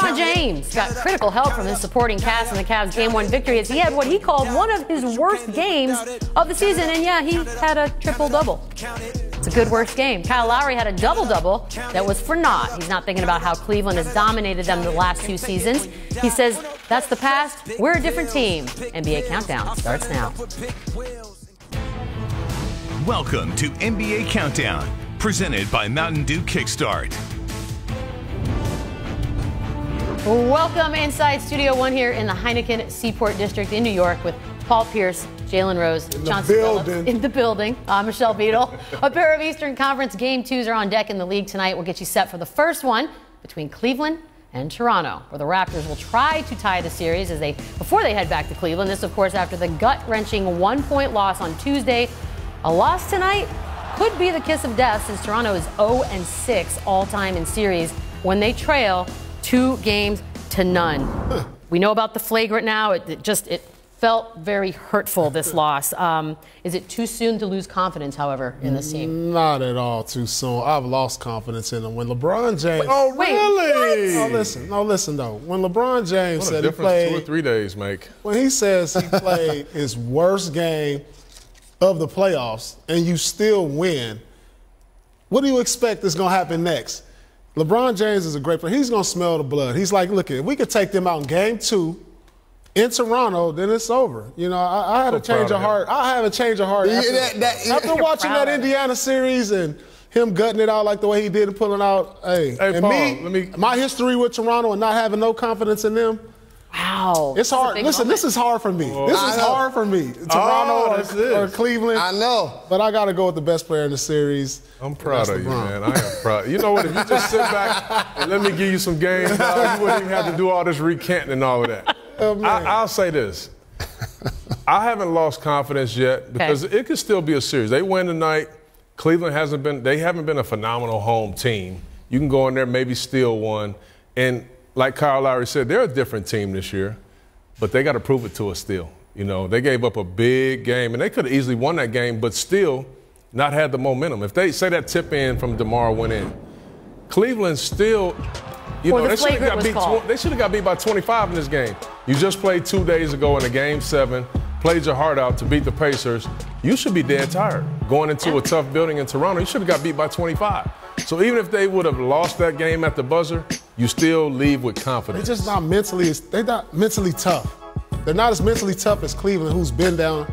LeBron James got critical help from his supporting cast in the Cavs' Game 1 victory as he had what he called one of his worst games of the season. And yeah, he had a triple-double. It's a good worst game. Kyle Lowry had a double-double that was for naught. He's not thinking about how Cleveland has dominated them the last 2 seasons. He says, that's the past. We're a different team. NBA Countdown starts now. Welcome to NBA Countdown, presented by Mountain Dew Kickstart. Welcome inside Studio One here in the Heineken Seaport District in New York with Paul Pierce, Jalen Rose, Chauncey Billups in the building. Michelle Beadle. A pair of Eastern Conference Game 2s are on deck in the league tonight. We'll get you set for the first one between Cleveland and Toronto, where the Raptors will try to tie the series before they head back to Cleveland. This, of course, after the gut-wrenching 1-point loss on Tuesday. A loss tonight could be the kiss of death since Toronto is 0-6 all-time in series when they trail 2-0. We know about the flagrant now. It felt very hurtful, this loss. Is it too soon to lose confidence, however, in this team? Not at all too soon. I've lost confidence in them. When LeBron James... Oh, really? No, listen, though. When LeBron James said he played... 2 or 3 days make. When he says he played his worst game of the playoffs and you still win, what do you expect is going to happen next? LeBron James is a great player. He's going to smell the blood. He's like, look, if we could take them out in Game 2 in Toronto, then it's over. You know, I had a change of heart. I have a change of heart after watching that Indiana series and him gutting it out like the way he did and pulling out. Hey Paul, my history with Toronto and not having no confidence in them. Wow. It's hard. Listen, this is hard for me. This is hard for me. Toronto or Cleveland. I know. But I got to go with the best player in the series. I'm proud of you, man. I am proud. You know what? If you just sit back and let me give you some games, you wouldn't even have to do all this recanting and all of that. I'll say this. I haven't lost confidence yet because it could still be a series. They win tonight. Cleveland haven't been a phenomenal home team. You can go in there, maybe steal one. And like Kyle Lowry said, they're a different team this year, but they got to prove it to us still. You know, they gave up a big game, and they could have easily won that game, but still not had the momentum. If they say that tip in from DeMar went in, Cleveland still, they should have got beat by 25 in this game. You just played 2 days ago in a Game 7, played your heart out to beat the Pacers. You should be dead tired. Going into a tough building in Toronto, you should have got beat by 25. So even if they would have lost that game at the buzzer, you still leave with confidence. They're not mentally tough. They're not as mentally tough as Cleveland, who's been down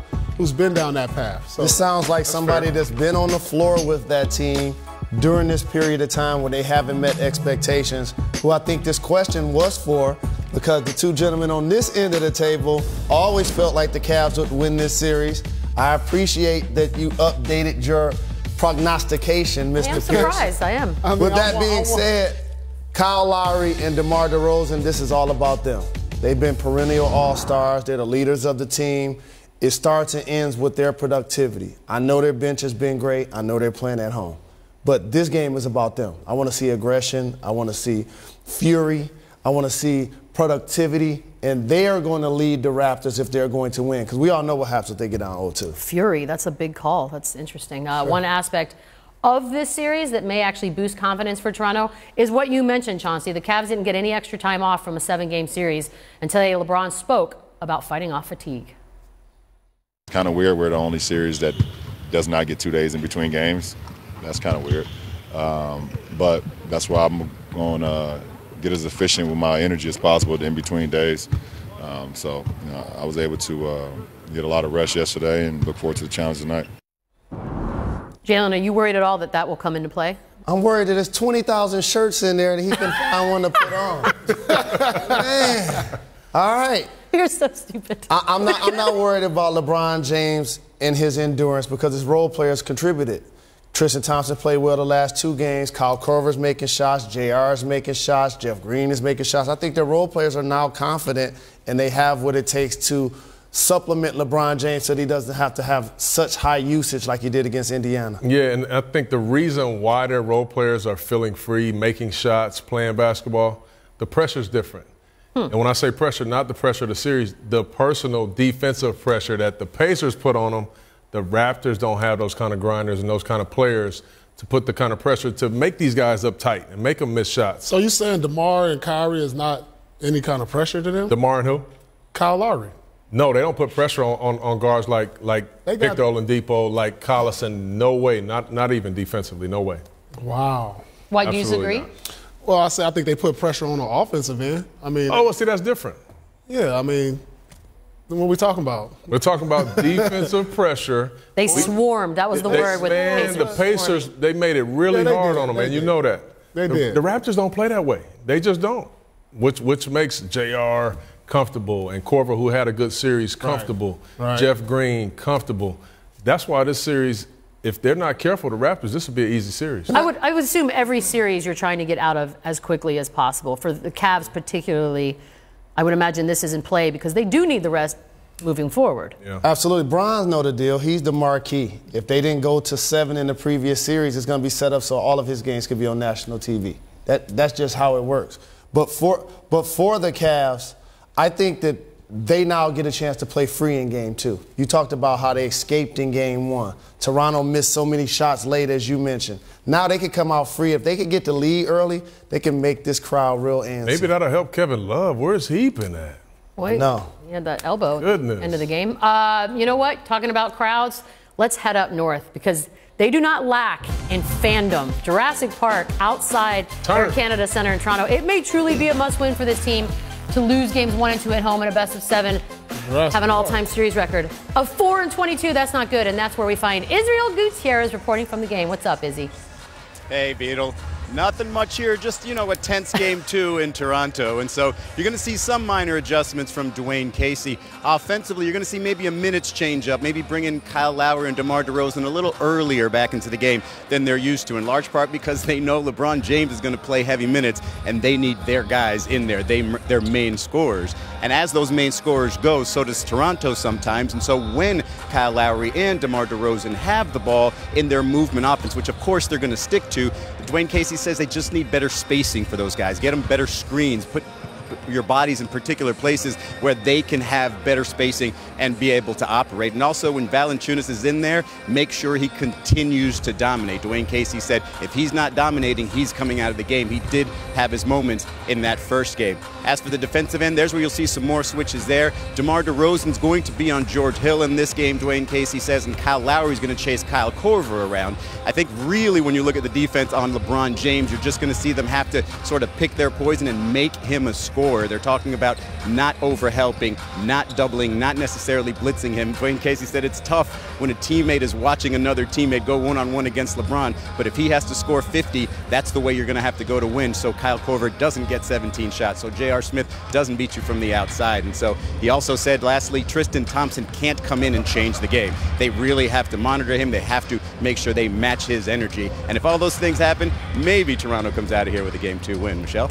that path. So, this sounds like somebody that's been on the floor with that team during this period of time when they haven't met expectations, who I think this question was for, because the two gentlemen on this end of the table always felt like the Cavs would win this series. I appreciate that you updated your prognostication, Mr. Pierce. I'm surprised. I am. With that being said, Kyle Lowry and DeMar DeRozan, this is all about them. They've been perennial all-stars. They're the leaders of the team. It starts and ends with their productivity. I know their bench has been great. I know they're playing at home. But this game is about them. I want to see aggression. I want to see fury. I want to see productivity. And they are going to lead the Raptors if they're going to win, because we all know what happens if they get down 0-2. Fury, that's a big call. That's interesting. One aspect of this series that may actually boost confidence for Toronto is what you mentioned, Chauncey. The Cavs didn't get any extra time off from a 7-game series until LeBron spoke about fighting off fatigue. It's kind of weird. We're the only series that does not get 2 days in between games. That's kind of weird. But that's why I'm going to get as efficient with my energy as possible in between days. So I was able to get a lot of rest yesterday and look forward to the challenge tonight. Jalen, are you worried at all that will come into play? I'm worried that there's 20,000 shirts in there and he can find one to put on. Man. All right. You're so stupid. I'm not worried about LeBron James and his endurance because his role players contributed. Tristan Thompson played well the last 2 games. Kyle Korver's making shots. JR is making shots. Jeff Green is making shots. I think their role players are now confident and they have what it takes to supplement LeBron James so that he doesn't have to have such high usage like he did against Indiana. Yeah, and I think the reason why their role players are feeling free, making shots, playing basketball, the pressure's different. And when I say pressure, not the pressure of the series, the personal defensive pressure that the Pacers put on them, the Raptors don't have those kind of grinders and those kind of players to put the kind of pressure to make these guys uptight and make them miss shots. So you saying DeMar and Kyrie is not any kind of pressure to them? DeMar and who? Kyle Lowry. No, they don't put pressure on guards like Victor Oladipo, like Collison. No way, not even defensively, no way. Wow. Why, do you disagree? Well, I think they put pressure on the offensive end. I mean. Oh, well, see, that's different. Yeah, I mean, what are we talking about? We're talking about defensive pressure. They swarmed. That was the word with the Pacers. They made it really hard on them, and you know that. They did. The Raptors don't play that way. They just don't, which makes JR comfortable and Korver, who had a good series, comfortable. Right. Jeff Green, comfortable. That's why this series, if they're not careful, the Raptors, this would be an easy series. I would assume every series you're trying to get out of as quickly as possible. For the Cavs particularly, I would imagine this is in play because they do need the rest moving forward. Yeah. Absolutely. Bron's know the deal. He's the marquee. If they didn't go to 7 in the previous series, it's going to be set up so all of his games could be on national TV. That's just how it works. But for the Cavs, I think that they now get a chance to play free in game 2. You talked about how they escaped in game 1. Toronto missed so many shots late, as you mentioned. Now they can come out free. If they can get the lead early, they can make this crowd real antsy. Maybe that'll help Kevin Love. Where's he been at? Wait, no. He had that elbow Goodness. end of the game. You know what? Talking about crowds, let's head up north because they do not lack in fandom. Jurassic Park outside Air Canada Centre in Toronto. It may truly be a must-win for this team to lose games 1 and 2 at home in a best-of-7, have an all-time series record of 4-22. That's not good, and that's where we find Israel Gutierrez reporting from the game. What's up, Izzy? Hey, Beetle. Nothing much here, just, a tense game 2 in Toronto. And so you're going to see some minor adjustments from Dwayne Casey. Offensively, you're going to see maybe a minutes change up, maybe bring in Kyle Lowry and DeMar DeRozan a little earlier back into the game than they're used to, in large part because they know LeBron James is going to play heavy minutes and they need their guys in there, their main scorers. And as those main scorers go, so does Toronto sometimes. And so when Kyle Lowry and DeMar DeRozan have the ball in their movement offense, which of course they're going to stick to, Dwayne Casey says they just need better spacing for those guys. Get them better screens. Put your bodies in particular places where they can have better spacing and be able to operate. And also when Valanciunas is in there, make sure he continues to dominate. Dwayne Casey said if he's not dominating, he's coming out of the game. He did have his moments in that first game. As for the defensive end, there's where you'll see some more switches there. DeMar DeRozan's going to be on George Hill in this game, Dwayne Casey says, and Kyle Lowry's going to chase Kyle Korver around. I think really when you look at the defense on LeBron James, you're just going to see them have to sort of pick their poison and make him a scorer. They're talking about not overhelping, not doubling, not necessarily blitzing him. Dwayne Casey said it's tough when a teammate is watching another teammate go one-on-one against LeBron, but if he has to score 50, that's the way you're going to have to go to win, so Kyle Korver doesn't get 17 shots, so J.R. Smith doesn't beat you from the outside. And so he also said, lastly, Tristan Thompson can't come in and change the game. They really have to monitor him. They have to make sure they match his energy. And if all those things happen, maybe Toronto comes out of here with a Game 2 win. Michelle?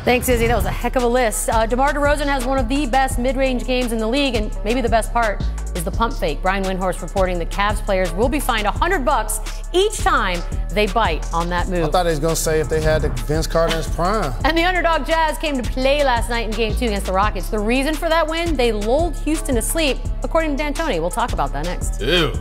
Thanks, Izzy. That was a heck of a list. DeMar DeRozan has one of the best mid-range games in the league, and maybe the best part is the pump fake. Brian Windhorst reporting that Cavs players will be fined $100 each time they bite on that move. I thought he was going to say if they had the Vince Carter in his prime. And the underdog Jazz came to play last night in Game 2 against the Rockets. The reason for that win, they lulled Houston to sleep, according to D'Antoni. We'll talk about that next. Ew.